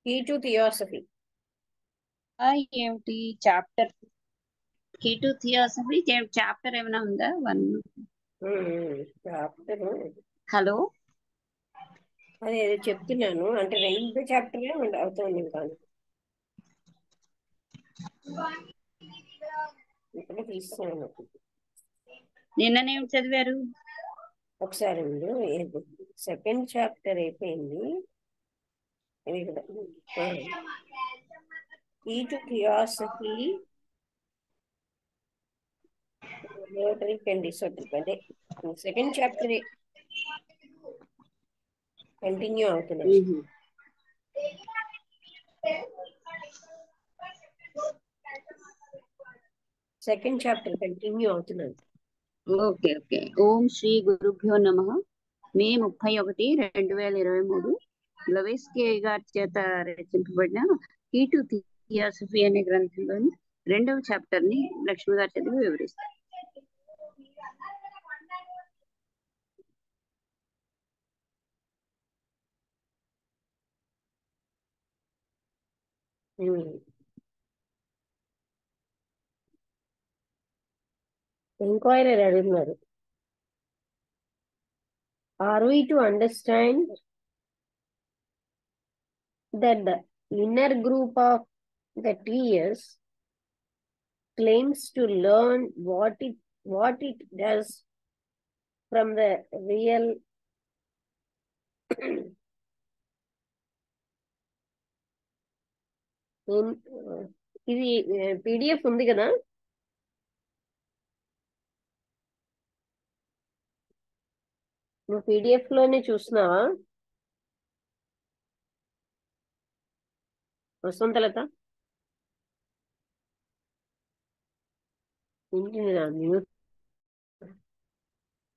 Key to theosophy. ఏమిటి chapter? Key to theosophy chapter ఏమైనా ఉందా? 1. చాప్టర్ హలో, అదే చెప్తున్నాను, అంటే 2 చాప్టర్లే అవుతుంది కానీ ఇప్పుడే తీస్తున్నాను. నిన్ననేమి చదివారు? ఒకసారి సెకండ్ చాప్టర్ అయిపోయింది. ఇది కూడా key to theosophy and esoteric, అంటే సెకండ్ చాప్టర్ కంటిన్యూ అవుతున్నాను. సెకండ్ చాప్టర్ కంటిన్యూ అవుతున్నాను. Okay okay. ఓం శ్రీ గురుభ్యో నమః. మే 31, 2023 లవేస్కే గారి చేత రచింపబడిన కీ టు థియాసఫీ అనే గ్రంథంలోని 2వ చాప్టర్ ని లక్ష్మి గారి చేత వివరిస్తారు. ఎంక్వైరీ అడుగుతున్నారు. Are we to understand that the inner group of the TS claims to learn what it does from the real ఇది PDF ఉంది కదా, నువ్వు PDF లోనే చూస్తున్నావా వసంతలత?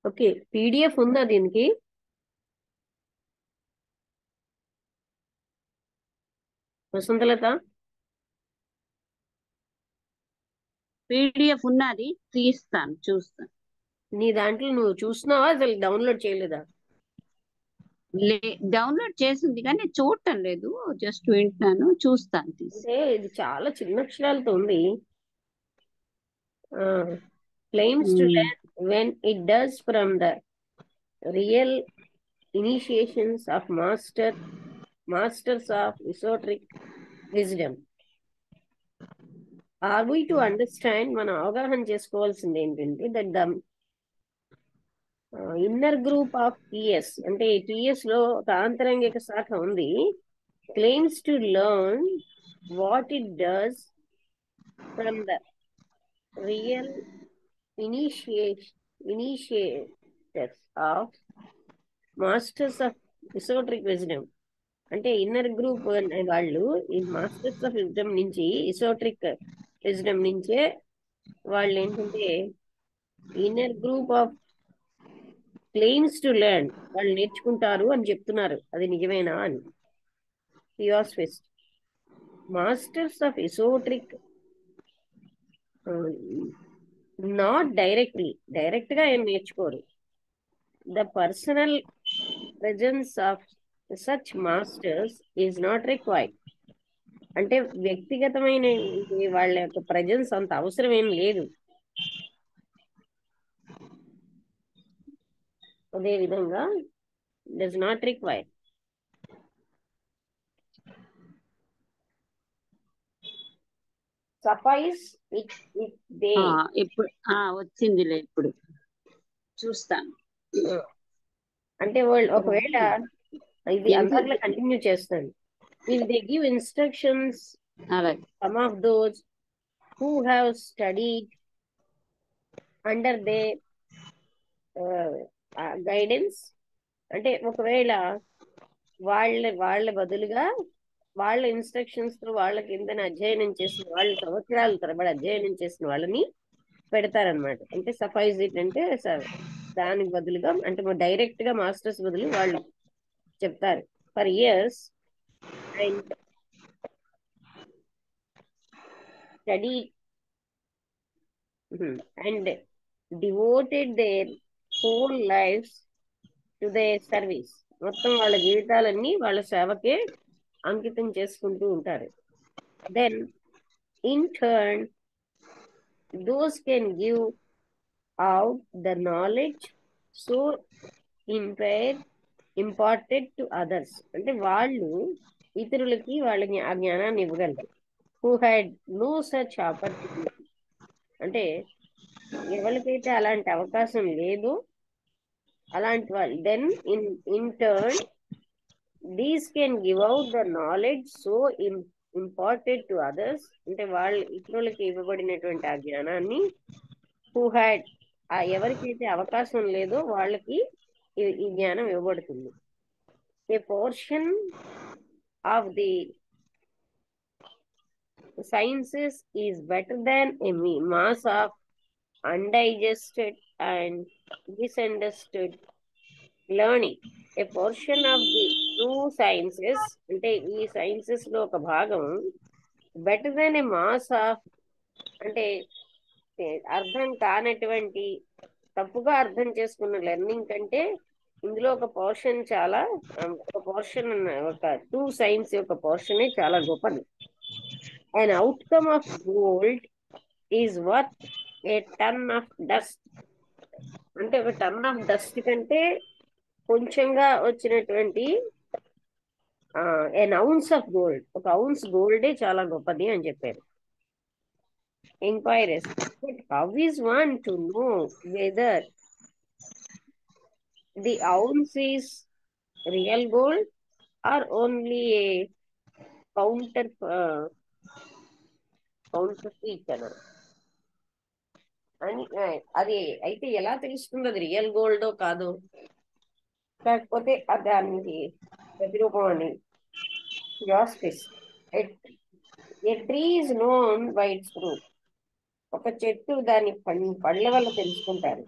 ఓకే, PDF ఉందా దీనికి? వసంతలత PDF ఉన్నది, తీస్తాను, చూస్తాను. నీ దాంట్లో నువ్వు చూస్తున్నావా, అసలు డౌన్లోడ్ చేయలేదా? డౌన్లోడ్ చేసింది కానీ చూడటం లేదు, జస్ట్ వింటున్నాను, చూస్తాను. అంటే ఇది చాలా చిన్న అక్షరాలతో ఉంది. claims to learn when it does from the real initiations of masters of esoteric wisdom. Are we to understand, మనం అవగాహన చేసుకోవాల్సింది ఏంటంటే that the inner group of TS, అంటే టిఎస్ లో ఒక ఆంతరంగిక శాఖ ఉంది, claims to learn what it does from the real initiators of masters of esoteric wisdom. అంటే ఇన్నర్ గ్రూప్ అనే వాళ్ళు ఈ మాస్టర్స్ ఆఫ్ విజ్డమ్ నుంచి, ఇసోట్రిక్ విజ్డమ్ నుంచే వాళ్ళు ఏంటంటే inner group of claims to learn, వాళ్ళు నేర్చుకుంటారు అని చెప్తున్నారు. అది నిజమేనా అని. Theosophist masters of esoteric not direct గా ఏం నేర్చుకోరు. The personal presence of such masters is not required. అంటే వ్యక్తిగతమైన వాళ్ళ యొక్క ప్రెజెన్స్ అంత అవసరం ఏం లేదు. అదే విధంగా does not require. Suffice it they. ఇప్పుడు వచ్చిందిలే, ఇప్పుడు చూస్తాను. అంటే వాళ్ళు ఒకవేళ ఇది అంతట్లో కంటిన్యూ చేస్తాను. If they give instructions some of those who have studied under they guidance, అంటే ఒకవేళ వాళ్ళ బదులుగా వాళ్ళ ఇన్స్ట్రక్షన్స్ తో వాళ్ళ కింద అధ్యయనం చేసిన వాళ్ళు, సంవత్సరాల తరబడి అధ్యయనం చేసిన వాళ్ళని పెడతారనమాట. అంటే సఫైజ్ ఇట్ అంటే దానికి బదులుగా, అంటే డైరెక్ట్ గా మాస్టర్స్ బదులు వాళ్ళు చెప్తారు. For years and study and devoted their whole lives to their service. మొత్తం వాళ్ళ జీవితాలన్నీ వాళ్ళ సేవకే అంకితం చేసుకుంటూ ఉంటారు. Then in turn those can give out the knowledge so imparted to others. అంటే వాళ్ళు ఇతరులకి వాళ్ళకి ఆ జ్ఞానాన్ని ఇవ్వగలరు. Who had no such opportunity. అంటే ఎవరికైతే అలాంటి అవకాశం లేదు అలాంటి వాళ్ళు then in turn these can give out the knowledge so important to others. అంటే వాళ్ళు ఇతరులకి ఇవ్వబడినటువంటి ఆ జ్ఞానాన్ని హూ హ్యాడ్ ఎవరికైతే అవకాశం లేదో వాళ్ళకి ఈ జ్ఞానం ఇవ్వబడుతుంది. A portion of the sciences is better than a mass of undigested and misunderstood learning. A portion of the true sciences, అంటే ఈ సైన్సెస్ లో ఒక భాగం better than a mass of, అంటే అర్థం కానటువంటి తప్పుగా అర్థం చేసుకున్న లెర్నింగ్ కంటే ఇందులో ఒక పోర్షన్ చాలా ఒక పోర్షన్ ఒక ట్రూ సైన్స్ యొక్క పోర్షనే చాలా గొప్పది. And outcome of gold is worth a ton of dust. అంటే ఒక టన్ ఆఫ్ డస్ట్ కంటే కొంచెంగా వచ్చినటువంటి ఎన్ ఔన్స్ ఆఫ్ గోల్డ్, ఒక ఔన్స్ గోల్డే చాలా గొప్పది అని చెప్పారు. Enquiries, how is one to know whether the ounce is real gold or only a counterfeit అన్నారు. అని అది అయితే ఎలా తెలుస్తుంది అది రియల్ గోల్డో కాదు, కాకపోతే దానికి ప్రతిరూపం అని. Justice, a tree is known by its fruit. ఒక చెట్టు దాని పళ్ళ వల్ల తెలుసుకుంటారు.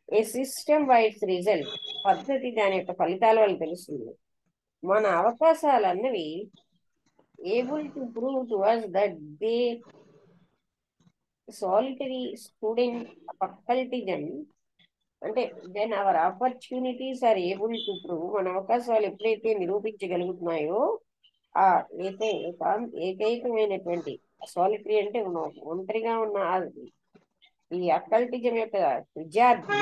A system by its result. పద్ధతి దాని యొక్క ఫలితాల వల్ల తెలుస్తుంది. మన అవకాశాలు అన్నవి able to prove to us that they solitary student occultism. అంటే then our opportunities are able to prove. మన అవకాశాలు ఎప్పుడైతే నిరూపించగలుగుతున్నాయో ఆ ఏకైకమైనటువంటి సాలిటరీ అంటే ఒంటరిగా ఉన్న ఈ అకల్టిజం యొక్క విద్యార్థి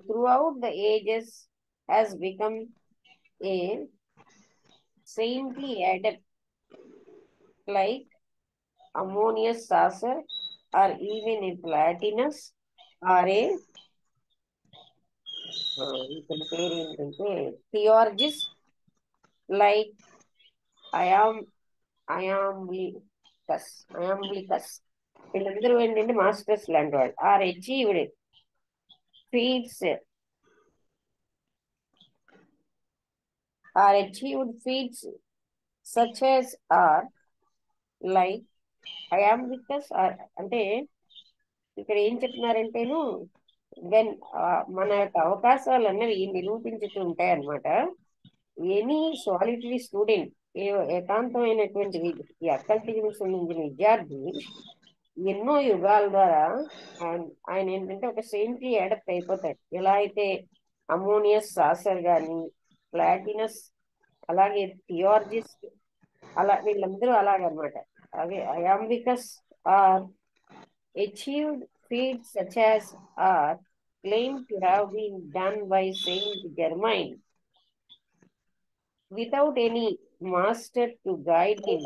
throughout the ages has become a saintly adept like Ammonius Sacer or even a Platinus or a ఇతని పేరు ఏంటంటే థియార్జిస్ లైక్ అయాంబ్లికస్. వీళ్ళందరూ ఏంటంటే మాస్టర్స్ లాంటి వాళ్ళు. Are achieved feats such as are like Iamblichus. అంటే ఇక్కడ ఏం చెప్తున్నారంటేను దెన్ మన యొక్క అవకాశాలు అన్నవి నిరూపించుతూ ఉంటాయి అన్నమాట. ఎనీ సాలిటరీ స్టూడెంట్, ఏకాంతమైనటువంటి ఈ అకల్టిజం సంబంధించిన విద్యార్థి ఎన్నో యుగాల ద్వారా ఆయన ఏంటంటే ఒక సెయింట్లీ అడాప్ట్ అయిపోతాడు. ఎలా అయితే అమోనియస్ సాసర్ గాని, ప్లాటినస్, అలాగే థియార్జిస్, అలా వీళ్ళందరూ అలాగనమాట. అలాగే అయాంబికస్ are achieved feats such as are claimed to have been done by Saint Germain without any master to guide him.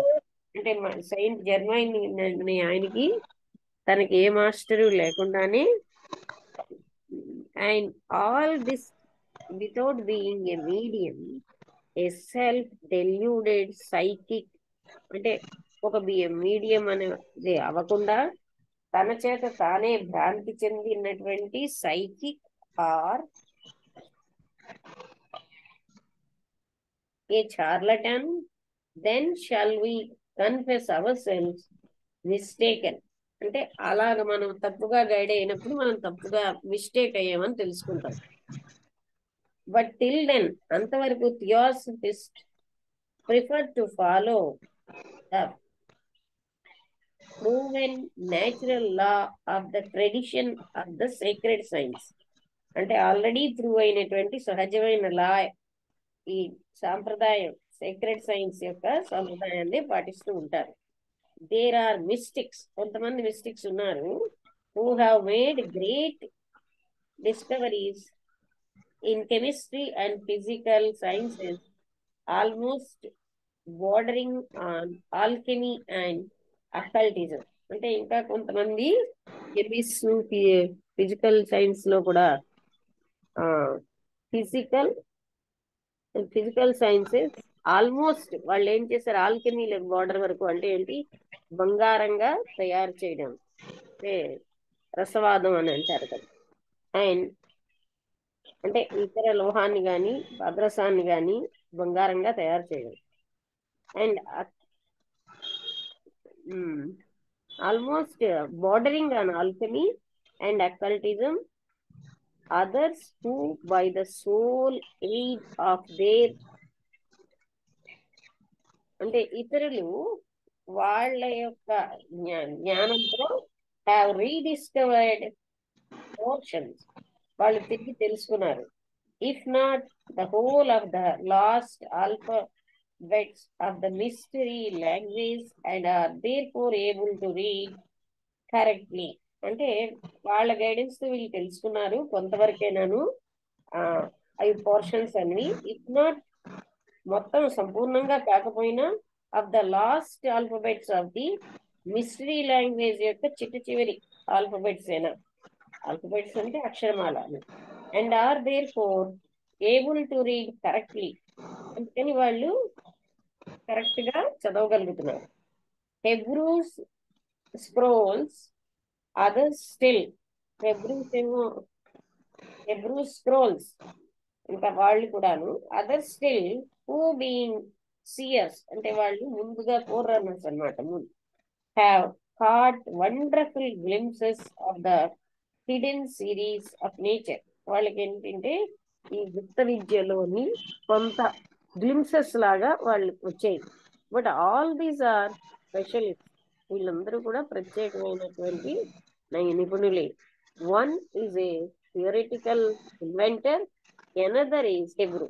అంటే సెయింట్ జర్మైన్ ఆయనకి తనకి ఏ మాస్టరు లేకుండానే, and all this without being a medium, a self deluded psychic. అంటే ఒక medium అనేది అవ్వకుండా తన చేత తానే భ్రాంతి చెందినటువంటి psychic or a charlatan, then shall we confess our self mistaken. అంటే అలాగ మనం తప్పుగా గైడ్ అయినప్పుడు మనం తప్పుగా మిస్టేక్ అయ్యామని తెలుసుకుంటాం. బట్ టిల్ దెన్, అంతవరకు theosophist prefer to follow the proven natural law of the tradition of the sacred science. అంటే ఆల్రెడీ ప్రూవ్ అయినటువంటి సహజమైన లా ఈ సాంప్రదాయం సేక్రెడ్ సైన్స్ యొక్క సాంప్రదాయాన్ని పాటిస్తూ ఉంటారు. దేర్ ఆర్ మిస్టిక్స్, కొంతమంది మిస్టిక్స్ ఉన్నారు, who have made great discoveries in chemistry and physical sciences, almost bordering on alchemy and occultism. అంటే ఇంకా కొంతమంది కెమిస్ట్, ఫిజికల్ సైన్స్ లో కూడా ఫిజికల్ సైన్సెస్ ఆల్మోస్ట్ వాళ్ళు ఏం చేశారు, ఆల్కెమీ బార్డర్ వరకు, అంటే ఏంటి, బంగారంగా తయారు చేయడం, అంటే రసవాదం అని అంటారు కదా. అండ్ అంటే ఇతర లోహాన్ని కానీ భద్రసాన్ని కానీ బంగారంగా తయారు చేయడం. And almost bordering on alchemy and occultism, others who by the soul aid of their, అంటే ఇతరులు వాళ్ళ యొక్క జ్ఞానంతో హ్యావ్ రీడిస్కవర్డ్ పోర్షన్స్, వాళ్ళు తిరిగి తెలుసుకున్నారు. If not the whole of the last alphabets of the mystery language and are therefore able to read correctly. అంటే వాళ్ళ గైడెన్స్ తో వీళ్ళు తెలుసుకున్నారు కొంతవరకేనాను అవి పోర్షన్స్ అన్ని. ఇఫ్ నాట్ మొత్తం సంపూర్ణంగా కాకపోయినా of the last alphabets of the mystery language యొక్క చిట్ట చివరి ఆల్ఫాబెట్స్ అయినా, ఆల్ఫాబెట్స్ అంటే అక్షరమాల, and are therefore able to read correctly, అందుకని వాళ్ళు కరెక్ట్ గా చదవగలుగుతున్నారు. Hebrews scrolls, others still, Hebrew scrolls ఇంకా వాళ్ళు కూడాను, other still who being seers, అంటే వాళ్ళు ముందుగా ఫోర్రన్నర్స్ అనమాట, have caught wonderful glimpses of the hidden series of nature. వాళ్ళకి ఏంటంటే ఈ గుప్త విద్యలోని కొంత గ్లింప్సెస్ లాగా వాళ్ళకి వచ్చాయి. But all these are specialist, వీళ్ళందరూ కూడా ప్రత్యేకమైనటువంటి నిపుణులే. One is a theoretical inventor, another is Hebrew.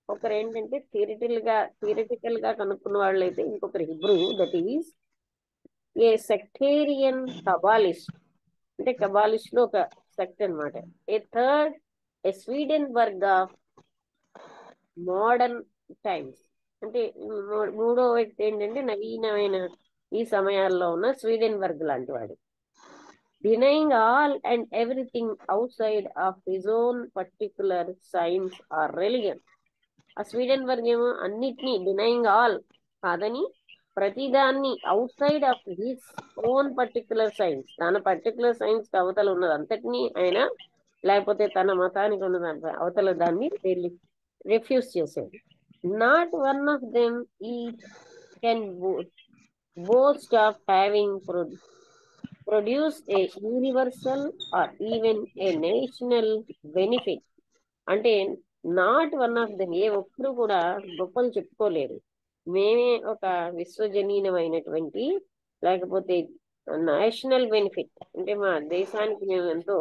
ఒకరు ఏంటంటే థియరిటికల్ గా కనుక్కున్న వాళ్ళు అయితే, ఇంకొకరు Hebrew, that is a sectarian kabbalist, అంటే కబాలిస్ట్ లో ఒక సెక్ట్ అనమాట. A third a Swedenborg of modern times, అంటే మూడో వ్యక్తి ఏంటంటే నవీనమైన ఈ సమయాల్లో ఉన్న స్వీడన్ వర్గ్ లాంటి వాడు. denying all and everything outside of his own particular science or religion. ఆ స్వీడన్ వర్గ్ ఏమో అన్నిటినీ డినయింగ్ ఆల్ కాదని, ప్రతిదాన్ని out side of his own particular science, తన పర్టికులర్ సైన్స్ అవతల ఉన్నది అంతటినీ ఆయన, లేకపోతే తన మతానికి ఉన్నది అవతల దాన్ని రిఫ్యూజ్ చేశాడు. Not one of them each can boast of having produce a universal or even a national benefit. అంటే నాట్ వన్ ఆఫ్ దెమ్, ఏ ఒక్కరు కూడా గొప్పలు చెప్పుకోలేరు, మేమే ఒక విశ్వజనీయమైనటువంటి లేకపోతే నేషనల్ బెనిఫిట్, అంటే మా దేశానికి మేము ఎంతో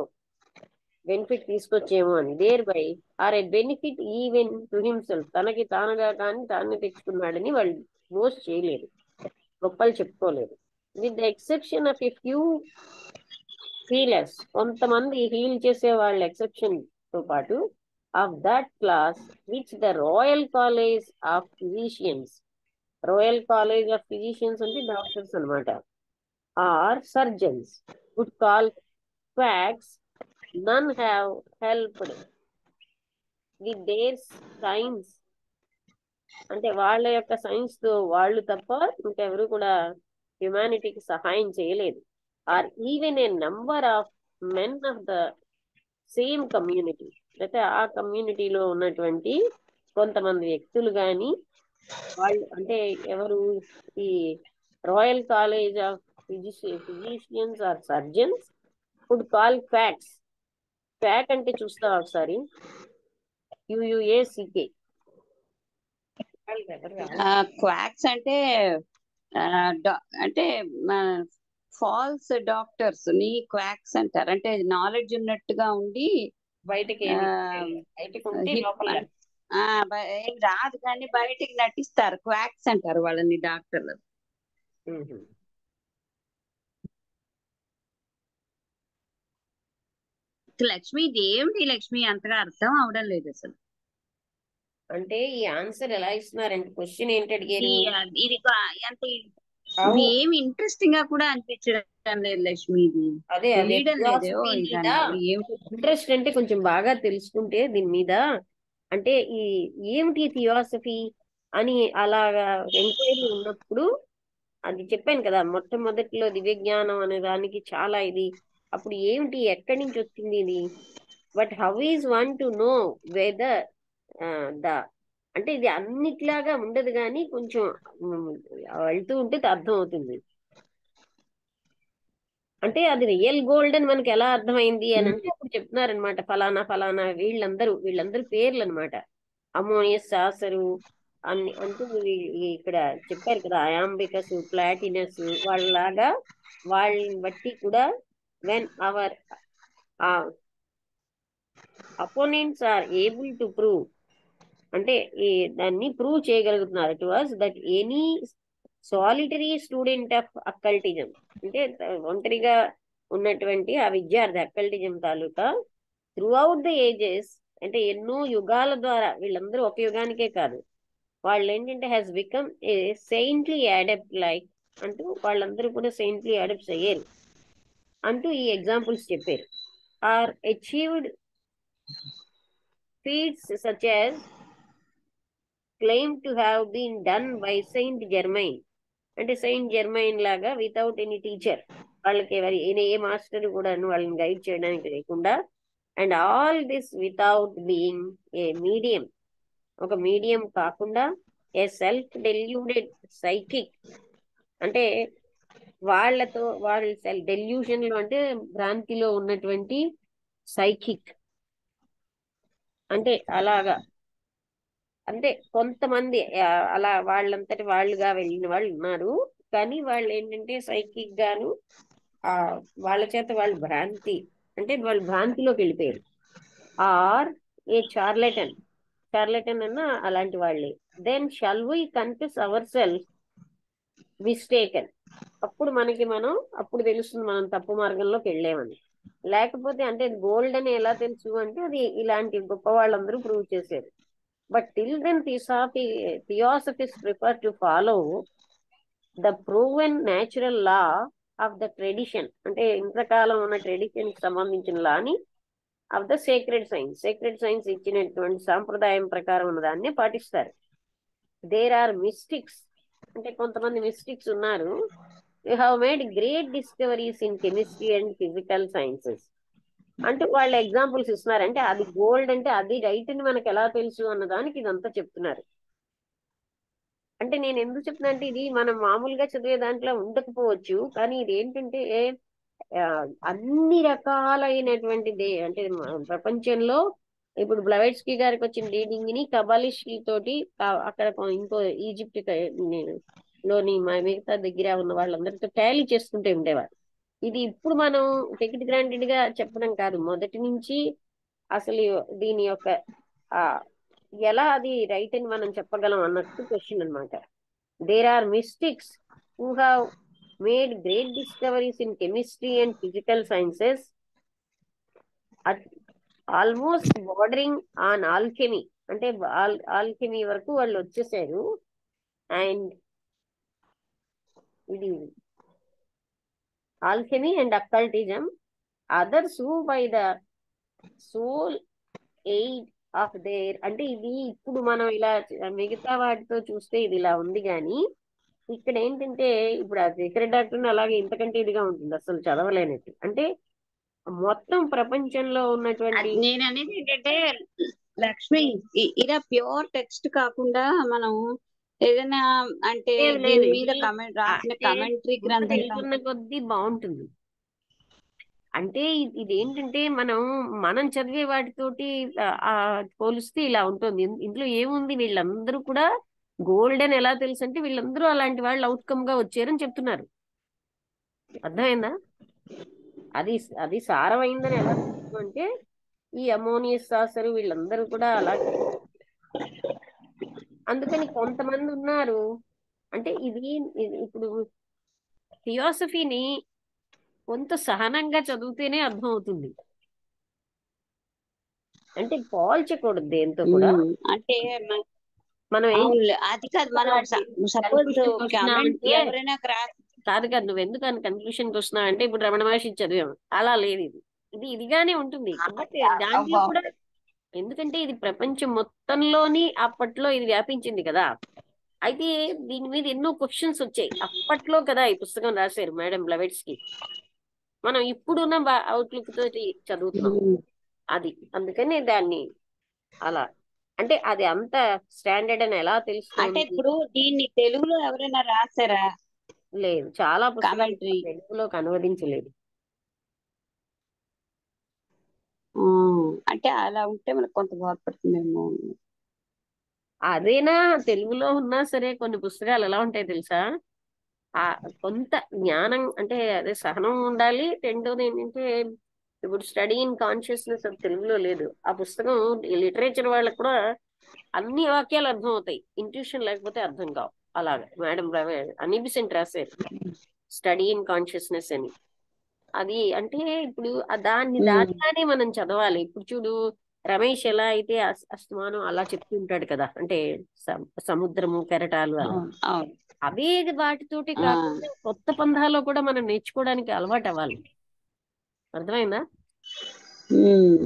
బెనిఫిట్ తీసుకొచ్చేమో అని. Thereby or a benefit even to himself, తనకి తానుగా కానీ తాను తెచ్చుకున్నాడని వాళ్ళు మోస్ట్ చేయలేరు, గొప్పలు చెప్పుకోలేరు. With the exception of a few healers, కొంతమంది హీల్ చేసే వాళ్ళ ఎక్సెప్షన్ తో పాటు, of that class which the Royal College of Physicians, Royal College of Physicians అంటే డాక్టర్స్ అనమాట, or surgeons would call quacks, none have helped with their science, అంటే వాళ్ళ యొక్క సైన్స్ తో వాళ్ళు తప్ప ఇంకెవరు కూడా హ్యుమానిటీకి సహాయం చేయలేదు. Or even a number of men of the same community, అయితే ఆ కమ్యూనిటీలో ఉన్నటువంటి కొంతమంది వ్యక్తులు కానీ వాళ్ళు, అంటే ఎవరు, ఈ Royal College of Physicians or surgeons would call quacks. Quack అంటే చూస్తావా ఒకసారి, QUACK. క్వాక్స్ అంటే అంటే ఫాల్స్ డాక్టర్స్ ని క్వాక్స్ అంటారు. అంటే నాలెడ్జ్ ఉన్నట్టుగా ఉండి బయటకి ఆ ఏమి బయటకు ఉంటే లోపల ఏం రాదు కానీ బయటికి నటిస్తారు. క్వాక్స్ అంటారు వాళ్ళని డాక్టర్లు. ఉహు. లక్ష్మి ఇదేమిటి లక్ష్మి అంతగా అర్థం అవడం లేదు అసలు. అంటే ఈ ఆన్సర్ ఎలా ఇస్తున్నారంటే క్వశ్చన్ ఏంటి ఇది అడిగారు? ఇది ఎంత హౌ ఇది ఏమి ఇంట్రెస్టింగ్ గా కూడా అనిపించడం లేదు లక్ష్మి. ఇది అదే అదే తెలియడం లేదో ఫిలాసఫీ మీద దాని ఏమిటి. ఇంట్రెస్ట్ అంటే కొంచెం బాగా తెలుసుకుంటే దీని మీద అంటే ఈ ఏమిటి థియాసఫీ అని అలాగా ఎంక్వైరీ ఉన్నప్పుడు అది చెప్పాను కదా మొట్టమొదటిలో దివ్య జ్ఞానం అనే దానికి చాలా ఇది అప్పుడు ఏమిటి ఎక్కడి నుంచి వచ్చింది ఇది but how is one to know whether the అంటే ఇది అన్నిట్లాగా ఉండదు కానీ కొంచెం ఉమ్, వెళ్తూ ఉంటే అర్థం అవుతుంది అంటే అది రియల్ గోల్డ్ అని మనకి ఎలా అర్థమైంది అని అంటే అప్పుడు చెప్తున్నారనమాట ఫలానా ఫలానా వీళ్ళందరూ పేర్లు అనమాట అమోనియస్ సాసరు అన్ని అంటూ ఇక్కడ చెప్పారు కదా అయాంబికస్ ప్లాటినస్ వాళ్ళలాగా వాళ్ళని బట్టి కూడా when our opponents are able to prove అంటే ఈ దాన్ని ప్రూవ్ చేయగలుగుతున్నారు to us that any solitary student of occultism అంటే ఒంటరిగా ఉన్నటువంటి ఆ విద్యార్థి అక్కల్టిజం తాలూకా త్రూ అవుట్ ద ఏజెస్ అంటే ఎన్నో యుగాల ద్వారా వీళ్ళందరూ ఒక యుగానికే కాదు వాళ్ళు ఏంటంటే has become a saintly adept like అంటూ వాళ్ళందరూ కూడా సెయింట్లీ అడెప్ట్స్ అయ్యారు అంటూ ఈ ఎగ్జాంపుల్స్ చెప్పారు are achieved feats such as claim to have been done by Saint Germain అంటే సెయింట్ జెర్మైన్ లాగా వితౌట్ ఎనీ టీచర్ వాళ్ళకి ఏ మాస్టర్ కూడా వాళ్ళని గైడ్ చేయడానికి లేకుండా and all this without being a medium ఒక మీడియం కాకుండా ఏ సెల్ఫ్ డెల్యూడెడ్ సైకిక్ అంటే వాళ్ళ సెల్ఫ్ డెల్యూషన్ లో అంటే భ్రాంతిలో ఉన్నటువంటి సైకిక్ అంటే అలాగా అంటే కొంతమంది అలా వాళ్ళంతటి వాళ్ళుగా వెళ్ళిన వాళ్ళు ఉన్నారు కానీ వాళ్ళు ఏంటంటే సైకిక్ గాను ఆ వాళ్ళ చేత వాళ్ళు భ్రాంతి అంటే వాళ్ళు భ్రాంతిలోకి వెళ్ళిపోయారు ఆర్ ఏ చార్లెటన్ అన్న అలాంటి వాళ్ళే then shall we confuse our self mistaken అప్పుడు మనం అప్పుడు తెలుస్తుంది మనం తప్పు మార్గంలోకి వెళ్ళామని లేకపోతే అంటే గోల్డ్ అని ఎలా తెలుసు అంటే అది ఇలాంటి గొప్ప వాళ్ళందరూ ప్రూవ్ చేశారు but till then theosophist prefer to follow the proven natural law of the tradition అంటే ఇంతకాలం ఉన్న ట్రెడిషన్ కి సంబంధించిన లాని ఆఫ్ ద సేక్రెడ్ సైన్స్ ఇచ్చినటువంటి సాంప్రదాయం ప్రకారం ఉన్న దాన్ని పాటిస్తారు దేర్ ఆర్ మిస్టిక్స్ అంటే కొంతమంది మిస్టిక్స్ ఉన్నారు you have made great discoveries in chemistry and physical sciences అంటే వాళ్ళు ఎగ్జాంపుల్స్ ఇస్తున్నారు అంటే అది గోల్డ్ అంటే అది రైట్ అని మనకు ఎలా తెలుసు అన్న దానికి ఇదంతా చెప్తున్నారు అంటే నేను ఎందుకు చెప్తున్నా అంటే ఇది మనం మామూలుగా చదివే దాంట్లో ఉండకపోవచ్చు కానీ ఇది ఏంటంటే అన్ని రకాలైనటువంటి అంటే ప్రపంచంలో ఇప్పుడు బ్లవెట్స్కీ గారికి వచ్చిన రీడింగ్ ని కబాలిస్ట్ తోటి అక్కడ ఇంకో ఈజిప్ట్ లోని మిగతా దగ్గర ఉన్న వాళ్ళందరితో టాలీ చేసుకుంటూ ఉండేవారు ఇది ఇప్పుడు మనం టెకిట్ గ్రాంటెడ్ గా చెప్పడం కాదు మొదటి నుంచి అసలు దీని యొక్క ఆ ఎలా అది రైట్ అని మనం చెప్పగలం అన్నట్టు క్వశ్చన్ అనమాట there are mystics who have made great discoveries in chemistry and physical sciences almost bordering on alchemy అంటే ఆల్కెమీ వరకు వాళ్ళు వచ్చేసారు అండ్ ఇది alchemy and occultism others who by the soul aid of their అంటే ఇది ఇప్పుడు మనం ఇలా మిగతా వాటితో చూస్తే ఇది ఇలా ఉంది కానీ ఇక్కడ ఏంటంటే ఇప్పుడు ఆ సీక్రెట్ డాక్టర్ అలాగే ఇంతకంటే ఇదిగా ఉంటుంది అసలు చదవలేనట్టు అంటే మొత్తం ప్రపంచంలో ఉన్నటువంటి నేను అనేది ఏంటంటే లక్ష్మి ఇలా ప్యూర్ టెక్స్ట్ కాకుండా మనం ఏదైనా అంటే లేదు దీని లేదు మీద ఇది కమెంట్ రాసిన అంటే కమెంటరీ ఇంకా గ్రంథం తెలుసున్న కొద్దీ బాగుంటుంది అంటే ఇదేంటంటే మనం చదివే వాటితోటి పోలిస్తే ఇలా ఉంటుంది ఇందులో ఏముంది వీళ్ళందరూ కూడా గోల్డ్ అని ఎలా తెలుసు అంటే వీళ్ళందరూ అలాంటి వాళ్ళు అవుట్కమ్ గా వచ్చారని చెప్తున్నారు అర్థమైందా? అది అది సారమైందని ఎలా తెలుసు అంటే ఈ అమోనియస్ సాసరు వీళ్ళందరూ కూడా అలాగే. అందుకని కొంతమంది ఉన్నారు అంటే ఇది ఇప్పుడు థియోసఫీని కొంత సహనంగా చదివితేనే అర్థం అవుతుంది. అంటే పోల్చకూడదు దేంతో కూడా. అంటే మనం ఏం అవునులే, అది కాదు. మనం సపోజ్ కన్క్లూషన్కి కామెంట్ వస్తున్నామంటే ఎవరైనా కాదు కాదు, నువ్వు ఎందుకు అని కన్క్లూషన్కి వస్తున్నావు అంటే ఇప్పుడు రమణ మహర్షి చదివాం అలా లేదు. ఇదిగానే ఉంటుంది. బట్ దాంట్లో కూడా ఎందుకంటే ఇది ప్రపంచం మొత్తంలోని అప్పట్లో ఇది వ్యాపించింది కదా. అయితే దీని మీద ఎన్నో క్వశ్చన్స్ వచ్చాయి అప్పట్లో కదా ఈ పుస్తకం రాశారు మేడం బ్లవెట్స్కి. మనం ఇప్పుడున్న అవుట్లుక్ తోటి చదువుతున్నాం. అది అందుకని దాన్ని అలా అంటే అది అంత స్టాండర్డ్ అని ఎలా అంటే తెలుస్తోంది? ఇప్పుడు దీన్ని తెలుగులో ఎవరైనా రాసారా లేదు, చాలా పుస్తకాలు కామెంటరీ? తెలుగులోకి అనువదించలేదు. అంటే అలా ఉంటే మనకు కొంత బాధపడుతుందేమో. అదేనా తెలుగులో ఉన్నా సరే కొన్ని పుస్తకాలు ఎలా ఉంటాయి తెలుసా? ఆ కొంత జ్ఞానం అంటే అదే సహనం ఉండాలి. రెండోది ఏంటంటే ఇప్పుడు స్టడీ ఇన్ కాన్షియస్నెస్ అది తెలుగులో లేదు. ఆ పుస్తకం లిటరేచర్ వాళ్ళకు కూడా అన్ని వాక్యాలు అర్థం అవుతాయి, ఇంట్యూషన్ లేకపోతే అర్థం కావు. అలాగా మేడం అనిబిసెంట్ రాశారు స్టడీ ఇన్ కాన్షియస్నెస్ అని. అది అంటే ఇప్పుడు దానిలానే మనం చదవాలి. ఇప్పుడు చూడు, రమేష్ ఎలా అయితే అస్తమానం అలా చెప్తుంటాడు కదా, అంటే సముద్రము కెరటాలు అలా. అవును, అవును. అవే వాటితోటి ఆ, కాకుండా కొత్త పంధాలో కూడా మనం నేర్చుకోవడానికి అలవాటు అవ్వాలి. అర్థమైందా? ఉమ్,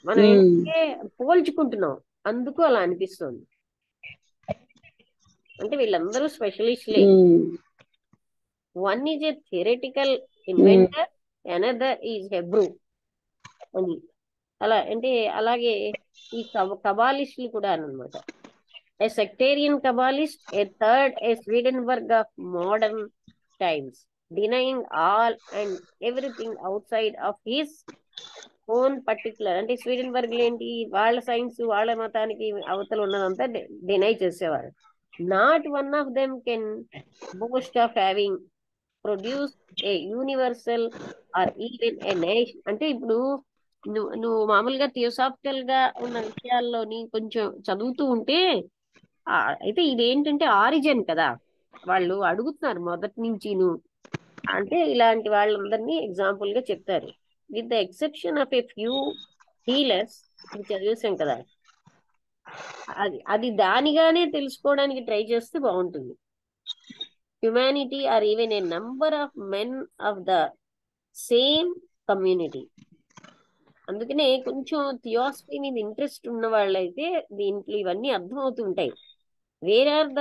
మనం ఉమ్, ఏంటంటే పోల్చుకుంటున్నాం, అందుకు అలా అనిపిస్తుంది. అంటే వీళ్ళందరూ స్పెషలిస్ట్లే. Um, one is a theoretical um, inventor, another is Hebrew అని. అలా అంటే అలాగే ఈ కబాలిస్టులు కూడా అనమాట. A sectarian Kabbalist, a third, a Swedenborg of modern times, denying all and everything outside of his own particular. అంటే స్వీడన్బర్గ్ ఏంటి, వాళ్ళ సైన్స్ వాళ్ళ మతానికి అవతల ఉన్నదంతా డినై చేసేవారు. Not one of them can boast of having produce a universal or even a nation. అంటే ఇప్పుడు నువ్వు మామూలుగా థియోసాఫికల్ గా ఉన్న విషయాల్లోని కొంచెం చదువుతూ ఉంటే అయితే ఇదేంటంటే ఆరిజిన్ కదా, వాళ్ళు అడుగుతున్నారు మొదటి నుంచి అంటే ఇలాంటి వాళ్ళందరినీ ఎగ్జాంపుల్ గా చెప్తారు. With the exception of a few healers, ఇప్పుడు చదివేశాం కదా, అది అది దానిగానే తెలుసుకోవడానికి ట్రై చేస్తే బాగుంటుంది. Humanity or even a number of men of the same community. అందుకనే కొంచెం థియాసఫీ మీద ఇంట్రెస్ట్ ఉన్న వాళ్ళైతే దీంట్లో ఇవన్నీ అర్థం అవుతుంటాయి. వేర్ ఆర్ ద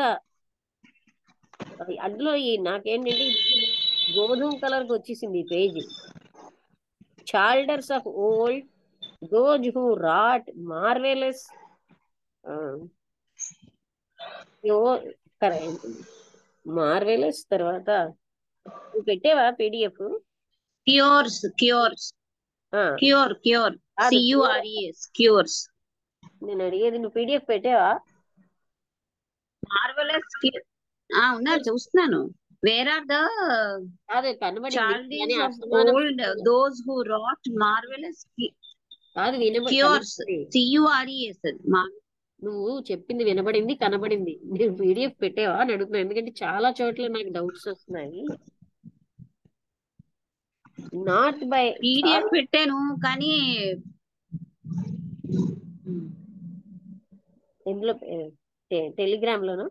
అందులో నాకేంటంటే ఇప్పుడు గోధుమ కలర్ కి వచ్చేసింది ఈ page. Chaldeans of old, those who wrought marvellous marvellous. తర్వాత నువ్వు పెట్టేవా పీడిఎఫ్? క్యూర్స్, క్యూర్స్, క్యూర్, కాదు CURES, క్యూర్స్. నేను అడిగేది నువ్వు పీడిఎఫ్ పెట్టావా? మార్వెలస్. ఉన్నారు, చూస్తున్నాను. వేర్ ఆర్ ద కాదు కనబడింది కానీ చార్లీస్ ఆఫ్ అస్తమానం old, those who wrought marvellous కాదు క్యూర్స్, కనబడింది. CURES. నువ్వు చెప్పింది వినబడింది కనబడింది. నేను పీడిఎఫ్ పెట్టావా అని అడుగుతున్నాను, ఎందుకంటే చాలా చోట్ల నాకు డౌట్స్ వస్తున్నాయి. నాట్ బై PDF పెట్టాను కానీ ఇందులో టెలిగ్రామ్ లోను.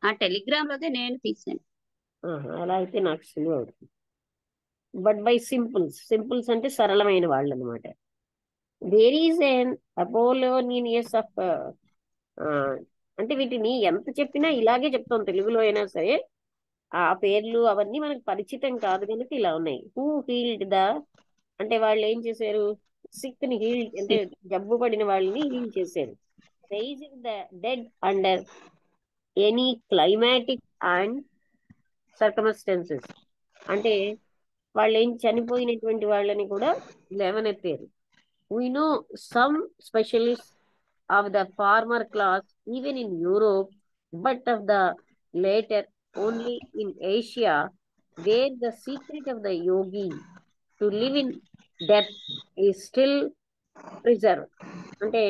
ఆ టెలిగ్రామ్ లోదే నేను తీసాను. అలా అయితే నాకు సులువు అవుతుంది. బట్ బై సింపుల్స్ అంటే సరళమైన వాళ్ళు అనమాట. There is an Apollonius of అంటే వీటిని ఎంత చెప్పినా ఇలాగే చెప్తాం తెలుగులో అయినా సరే. ఆ పేర్లు అవన్నీ మనకు పరిచితం కాదు కనుక ఇలా ఉన్నాయి. హూ హీల్డ్ ద, అంటే వాళ్ళు ఏం చేశారు, సిక్ ని హీల్ అంటే జబ్బు పడిన వాళ్ళని హీల్ చేశారు. Raising the dead under any climatic and circumstances, అంటే వాళ్ళు ఏం చనిపోయినటువంటి వాళ్ళని కూడా లేవనెత్తారు. We know some specialist of the former class even in Europe, but of the later only in Asia, where the secret of the yogi to live in depth is still preserved. అంటే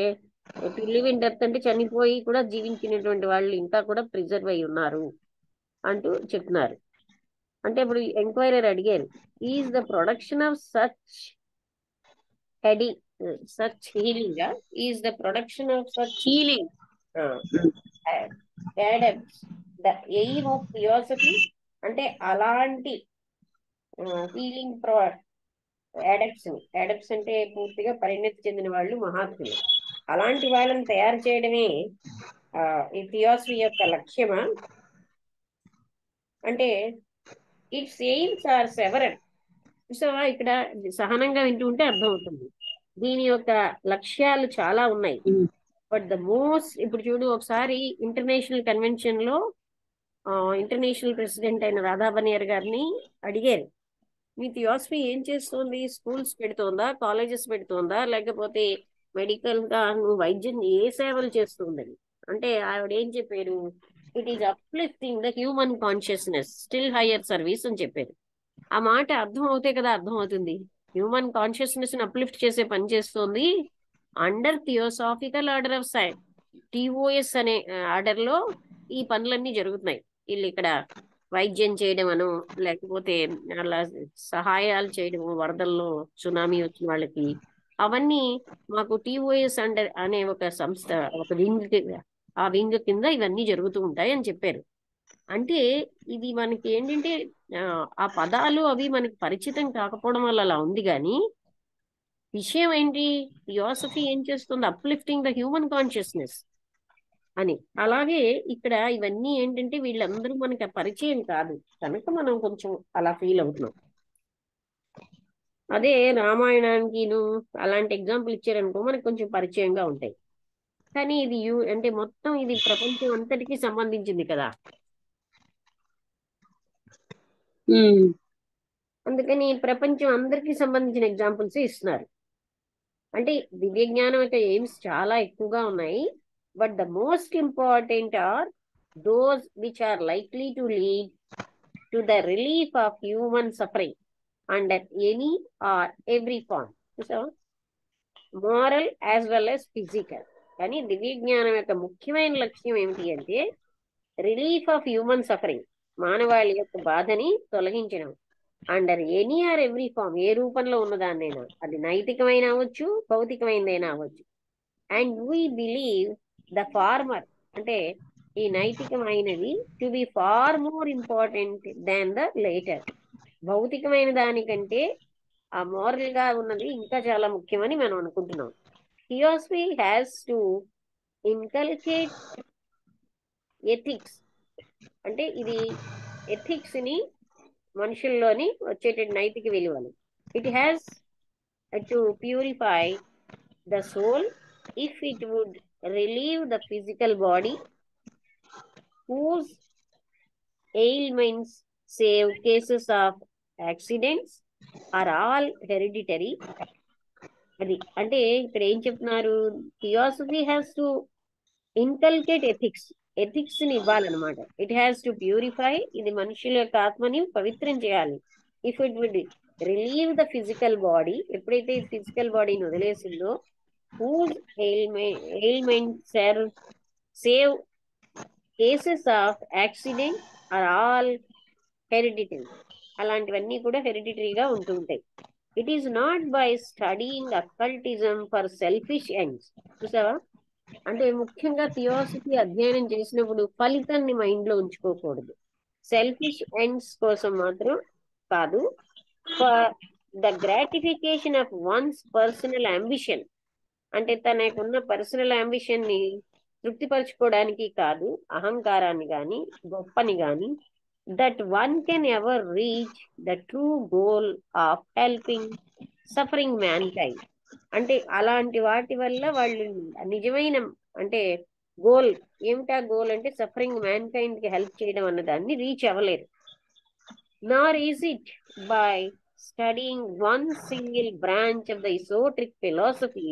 to live in depth అంటే చనిపోయి కూడా జీవించినటువంటి వాళ్ళు ఇంకా కూడా preserve అయి ఉన్నారు అంటూ చెప్తున్నారు. అంటే ఇప్పుడు ఎంక్వైరర్ అడిగారు, is the production of such heady such healing, is the production of such healing. adepts the aim of philosophy, అంటే అలాంటి హీలింగ్ అడప్ట్స్ అంటే పూర్తిగా పరిణతి చెందిన వాళ్ళు, మహాత్ములు. అలాంటి వాళ్ళని తయారు చేయడమే ఈ థియాసఫీ యొక్క లక్ష్యమా అంటే its aims are several. So ఇక్కడ సహనంగా వింటూ ఉంటే అర్థమవుతుంది దీని యొక్క లక్ష్యాలు చాలా ఉన్నాయి. బట్ ద మోస్ట్, ఇప్పుడు చూడు ఒకసారి ఇంటర్నేషనల్ కన్వెన్షన్ లో ఇంటర్నేషనల్ ప్రెసిడెంట్ అయిన రాధాబనియర్ గారిని అడిగారు, మీ థియాసఫీ ఏం చేస్తుంది, స్కూల్స్ పెడుతోందా, కాలేజెస్ పెడుతోందా, లేకపోతే మెడికల్ గా నువ్వు వైద్యం ఏ సేవలు చేస్తుందని. అంటే ఆవిడ ఏం చెప్పారు, it is uplifting the human consciousness still higher service అని చెప్పారు. ఆ మాట అర్థం అవుతే కదా అర్థం అవుతుంది, హ్యూమన్ కాన్షియస్నెస్ ని అప్లిఫ్ట్ చేసే పని చేస్తుంది under theosophical order of science, TOS అనే ఆర్డర్ లో ఈ పనులన్నీ జరుగుతున్నాయి. వీళ్ళు ఇక్కడ వైద్యం చేయడం అను, లేకపోతే అలా సహాయాలు చేయడము, వరదల్లో సునామీ వచ్చిన వాళ్ళకి, అవన్నీ మాకు టిఓఎస్ అండర్ అనే ఒక సంస్థ, ఒక వింగ్, ఆ వింగ్ కింద ఇవన్నీ జరుగుతూ ఉంటాయి అని చెప్పారు. అంటే ఇది మనకి ఏంటంటే ఆ పదాలు అవి మనకి పరిచితం కాకపోవడం వల్ల అలా ఉంది, కానీ విషయం ఏంటి, థియాసఫీ ఏం చేస్తుంది, అప్లిఫ్టింగ్ ద హ్యూమన్ కాన్షియస్నెస్ అని. అలాగే ఇక్కడ ఇవన్నీ ఏంటంటే వీళ్ళందరూ మనకి పరిచయం కాదు కనుక మనం కొంచెం అలా ఫీల్ అవుతున్నాం. అదే రామాయణానికి అలాంటి ఎగ్జాంపుల్ ఇచ్చారనుకో మనకు కొంచెం పరిచయంగా ఉంటాయి. కానీ ఇది అంటే మొత్తం ఇది ప్రపంచం అంతటికి సంబంధించింది కదా, అందుకని ప్రపంచం అందరికి సంబంధించిన ఎగ్జాంపుల్స్ ఇస్తున్నారు. అంటే దివ్య జ్ఞానం యొక్క ఎయిమ్స్ చాలా ఎక్కువగా ఉన్నాయి, but the most important are those which are likely to lead to the relief of human suffering under any or every form, moral as well as physical. కానీ దివ్య జ్ఞానం యొక్క ముఖ్యమైన లక్ష్యం ఏమిటి అంటే రిలీఫ్ ఆఫ్ హ్యూమన్ సఫరింగ్, మానవాళి యొక్క బాధని తొలగించడం under any or every form, ఏ రూపంలో ఉన్నదాన్నైనా, అది నైతికమైన అవ్వచ్చు, భౌతికమైనదైనా అవ్వచ్చు. And we believe the former, అంటే ఈ నైతికమైనది to be far more important than the later, భౌతికమైన దానికంటే ఆ మోరల్ గా ఉన్నది ఇంకా చాలా ముఖ్యమని మనం అనుకుంటున్నాం. Theosophy has to inculcate ethics, అంటే ఇది ఎథిక్స్ ని మనుషుల్లోని వచ్చేట నైతిక విలువలు. It has to purify the soul if it would relieve the physical body whose ailments, save cases of accidents, are all hereditary. అది అంటే ఇక్కడ ఏం చెప్తున్నారు, theosophy has to inculcate ethics ని ఇవ్వాలన్నమాట. ఇట్ హ్యాస్ టు ప్యూరిఫై, ఇది మనుషుల యొక్క ఆత్మని పవిత్రం చేయాలి. If it would relieve the physical body, ఎప్పుడైతే ఫిజికల్ బాడీని వదిలేసిందో, whose ailment save cases of accident or all hereditary, అలాంటివన్నీ కూడా హెరిడిటరీగా ఉంటూ ఉంటాయి. It is not by studying occultism for selfish ends. చూసావా, అంటే ముఖ్యంగా థియాసఫీ అధ్యయనం చేసినప్పుడు ఫలితాన్ని మైండ్ లో ఉంచుకోకూడదు, సెల్ఫిష్ ఎండ్స్ కోసం మాత్రం కాదు, for the gratification of once personal ambition, అంటే తనకున్న పర్సనల్ అంబిషన్ ని తృప్తిపరచుకోవడానికి కాదు, అహంకారాన్ని గాని గొప్పని గాని, that one can ever reach the true goal of helping suffering man kind. అంటే అలాంటి వాటి వల్ల వాళ్ళు నిజమైన అంటే గోల్ ఏమిటా గోల్ అంటే సఫరింగ్ మ్యాన్ కైండ్ కి హెల్ప్ చేయడం అన్నదాన్ని రీచ్ అవ్వలేరు. Nor is it by studying one single branch of the esoteric philosophy,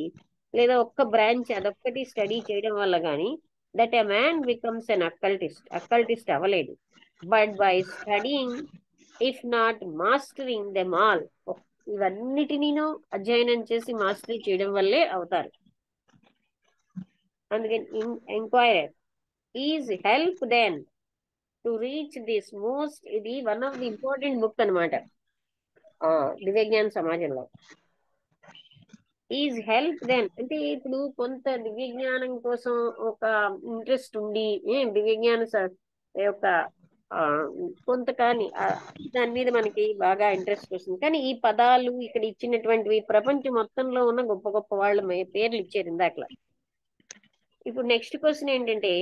లేదా ఒక్క బ్రాంచ్ అదొక్కటి స్టడీ చేయడం వల్ల కానీ that a man becomes an occultist అవ్వలేడు. but by studying, if not mastering them all. ఇవన్నిటినీ అధ్యయనం చేసి మాస్టరీ చేయడం వల్లే అవుతారు. అందుకని enquirer is help then to reach this most, ఇది one of the important book అనమాట దివ్యజ్ఞాన సమాజంలో. ఈజ్ హెల్ప్ దెన్ అంటే ఇప్పుడు కొంత దివ్యజ్ఞానం కోసం ఒక ఇంట్రెస్ట్ ఉండి దివ్యజ్ఞాన యొక్క కొంత కానీ దాని మీద మనకి బాగా ఇంట్రెస్ట్ వస్తుంది. కానీ ఈ పదాలు ఇక్కడ ఇచ్చినటువంటివి ప్రపంచం మొత్తంలో ఉన్న గొప్ప గొప్ప వాళ్ళ పేర్లు ఇచ్చారు ఇందాకలా. ఇప్పుడు నెక్స్ట్ క్వశ్చన్ ఏంటంటే,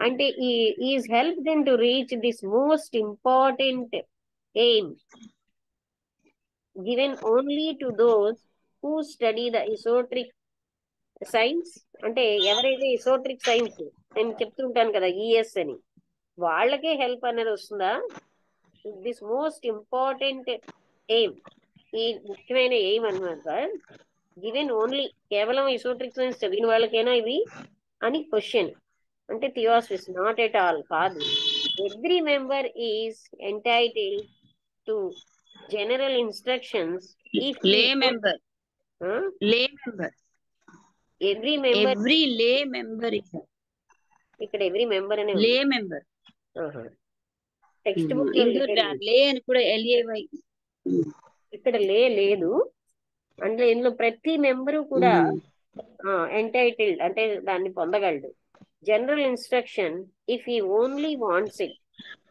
అంటే is help then to reach this most important aim given only to those who study the esoteric science. అంటే ఎవరైతే ఎసోట్రిక్ సైన్స్ నేను చెప్తుంటాను కదా ఈఎస్ అని, వాళ్ళకే హెల్ప్ అనేది వస్తుందా? దిస్ మోస్ట్ ఇంపార్టెంట్ ఎయిమ్, ఈ ముఖ్యమైన ఎయిమ్ అన్నమాట, గివెన్ ఓన్లీ కేవలం ఎసోట్రిక్ సైన్స్ చదివిన వాళ్ళకైనా ఇవి అని క్వశ్చన్. అంటే థియోసఫిస్ నాట్ ఎట్ ఆల్ కాదు. Every member is entitled to general instructions if లే మెంబర్ ఎవ్రీ మెంబర్, ఎవ్రీ లే మెంబర్ ఇక్కడ ఎవ్రీ మెంబర్ అనే లే మెంబర్ టెక్స్ట్ బుక్ లే అని కూడా LAY ఇక్కడ లేదు. అంటే ఇందులో ప్రతి మెంబరు కూడా ఎంటైటిల్డ్ అంటే దాన్ని పొందగలడు. General instruction if he only wants it,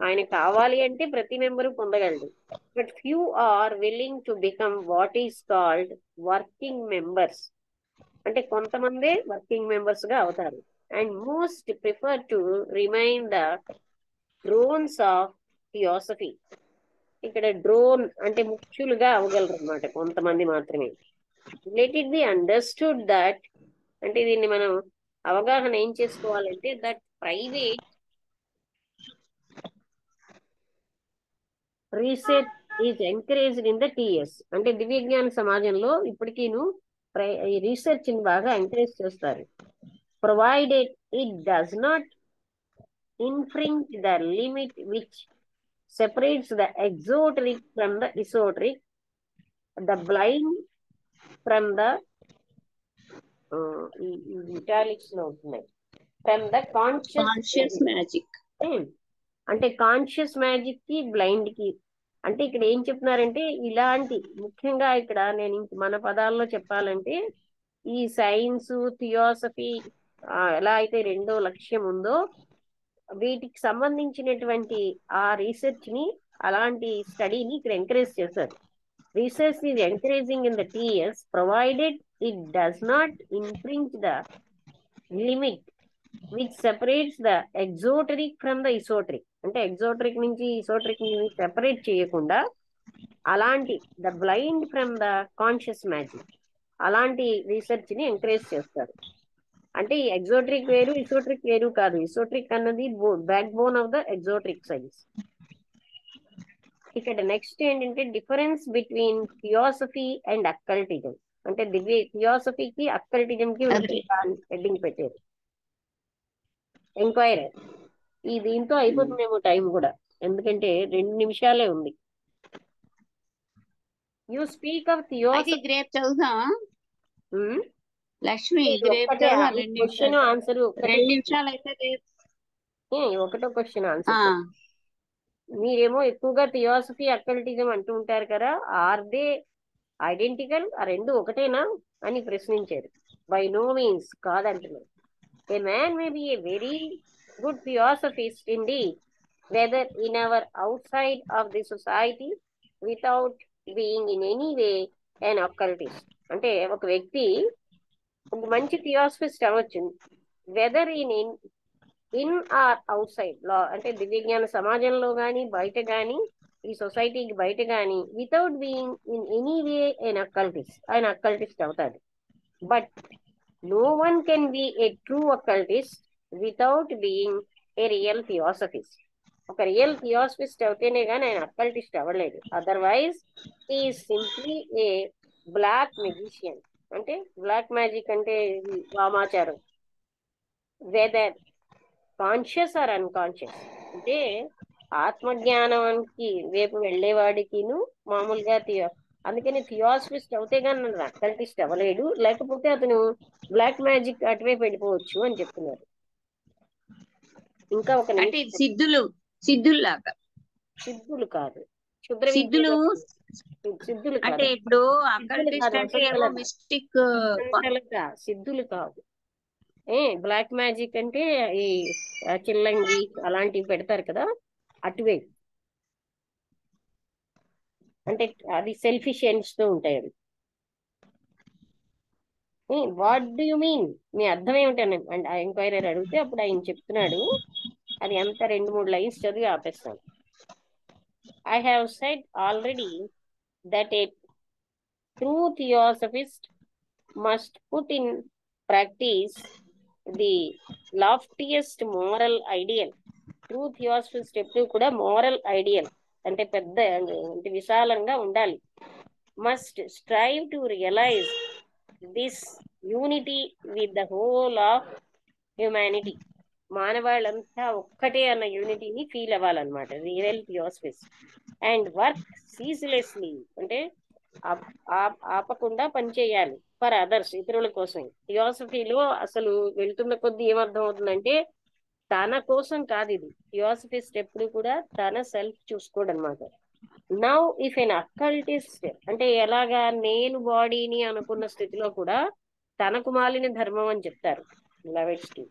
ఆయన కావాలి అంటే ప్రతి మెంబరు పొందగలడు. But few are willing to become what is called working members, అంటే కొంతమందే వర్కింగ్ మెంబర్స్ గా అవుతారు. And most prefer to remain the drones of theosophy. ఇక్కడ డ్రోన్ అంటే ముఖ్యులుగా అవగలరు అనమాట కొంతమంది మాత్రమే. Let it be understood that, అంటే దీన్ని మనం అవగాహన ఏం చేసుకోవాలంటే, that private research is encouraged in the TS. అంటే దివ్యజ్ఞాన సమాజంలో ఇప్పటికీను ఈ రీసెర్చ్ ని బాగా ఎంకరేజ్ చేస్తారు. Provided it does not infringe the limit which separates the exoteric from the esoteric, the blind from the italics లో ఉంటున్నాయి, from the conscious magic. అంటే conscious magic కి బ్లైండ్ కి, అంటే ఇక్కడ ఏం చెప్తున్నారంటే ఇలాంటి ముఖ్యంగా ఇక్కడ నేను మన పదాల్లో చెప్పాలంటే ఈ సైన్స్ థియోసఫీ ఎలా అయితే రెండో లక్ష్యం ఉందో వీటికి సంబంధించినటువంటి ఆ రీసెర్చ్ ని అలాంటి స్టడీని ఇక్కడ ఎంకరేజ్ చేశారు. Research is encouraging in the TS provided it does not infringe the limit which separates the exoteric from the esoteric. అంటే ఎగ్జోటరిక్ నుంచి ఇసోటరిక్ ని సెపరేట్ చేయకుండా, అలాంటి the blind from the conscious magic, అలాంటి రీసెర్చ్ ని encourage చేస్తారు. అంటే ఈ ఎగ్జోట్రిక్ వేరు ఇసోట్రిక్ వేరు కాదు. ఇసోట్రిక్ అన్నది backbone of the exoteric science. ఇక్కడ నెక్స్ట్ ఏంటంటే difference between theosophy and occultism. అంటే థియోసఫీకి అక్కల్టిజం కి హెడ్డింగ్ పెట్టారు. ఎంక్వైరర్ ఈ దీంతో అయిపోతుందేమో టైం కూడా, ఎందుకంటే 2 నిమిషాలే ఉంది. You speak of theosophy. రేపు చదువుదామా లక్ష్మి? క్వశ్చన్ ఆన్సర్ 2 నిమిషాలు అయితే ఒకటో క్వశ్చన్ ఆన్సర్. మీరేమో ఎక్కువగా థియోసఫీ అక్కల్టిజం అంటూ ఉంటారు కదా, ఆర్ దే ఐడెంటికల్, ఆ రెండు ఒకటేనా అని ప్రశ్నించారు. బై నో మీన్స్ కాదంటున్నారు. A man may be a very good theosophist indeed, whether in or outside of the society, without being in any way an occultist. అంటే ఒక వ్యక్తి ఒక మంచి థియోసఫిస్ట్ అవ్వచ్చు, whether in or outside లో, అంటే దివ్యజ్ఞాన సమాజంలో గాని బయట గాని ఈ సొసైటీకి బయట గాని, without being in any way an occultist, ఆయన అక్కల్టిస్ట్ అవుతాడు. But no one can be a true occultist without being a real theosophist. ఒక రియల్ థియోసఫిస్ట్ అవుతేనే గాని ఆయన అక్కల్టిస్ట్ అవ్వలేదు. Otherwise he is simply a black magician. అంటే black magic అంటే వామాచారం, వెదర్ కాన్షియస్ ఆర్ అన్కాన్షియస్. అంటే ఆత్మజ్ఞానానికి వైపు వెళ్ళేవాడికిను మామూలుగా అందుకని థియాసఫిస్ట్ అవుతే కానీ అకల్టిస్ట్ అవ్వలేడు, లేకపోతే అతను బ్లాక్ మ్యాజిక్ అటువైపు వెళ్ళిపోవచ్చు అని చెప్తున్నారు. ఇంకా ఒక అంటే నిమిషం. సిద్ధుల్లాగా. సిద్ధులు కాదు, క్షుద్ర సిద్ధులు విద్యలో సిద్ధులు అంటే కాదు. ఇప్పుడు సిద్ధులు అకల్టిస్ట్ కాదు, అంటే ఏవో అసంతలత. మిస్టిక్. అసంతలత సిద్ధులు కాదు. బ్లాక్ మ్యాజిక్ అంటే ఈ చిల్లంగి అలాంటివి పెడతారు కదా, అటువైపు. అంటే అది సెల్ఫిష్ ఎండ్స్ తో ఉంటాయి అవి. వాట్ డూ యు మీన్, మీ అర్థం ఏమిటని అంటే ఆ ఎంక్వైరీ అడిగితే అప్పుడు ఆయన చెప్తున్నాడు. అది ఎంత 2-3 లైన్స్ చదివి ఆపేస్తాను. I have said already that a true theosophist must put in practice the loftiest moral ideal. True theosophist ఎప్పుడు కూడా మోరల్ ఐడియల్ అంటే పెద్ద అంటే విశాలంగా ఉండాలి. Must strive to realise this unity with the whole of humanity. మానవాళ్ళంతా ఒక్కటే అన్న యూనిటీని ఫీల్ అవ్వాలన్నమాట real theosophist. And work ceaselessly అంటే ఆపకుండా పనిచేయాలి ఫర్ అదర్స్, ఇతరుల కోసం. థియోసఫీలో అసలు వెళ్తున్న కొద్ది ఏమర్థం అవుతుందంటే తన కోసం కాదు ఇది. థియోసఫిస్ట్ ఎప్పుడు కూడా తన సెల్ఫ్ చూసుకోడు అనమాట. నౌ ఇఫ్ ఎన్ అకల్టిస్ట్ అంటే ఎలాగా నేను బాడీని అనుకున్న స్థితిలో కూడా తనకు మాలిన ధర్మం అని చెప్తారు లవెట్స్కి.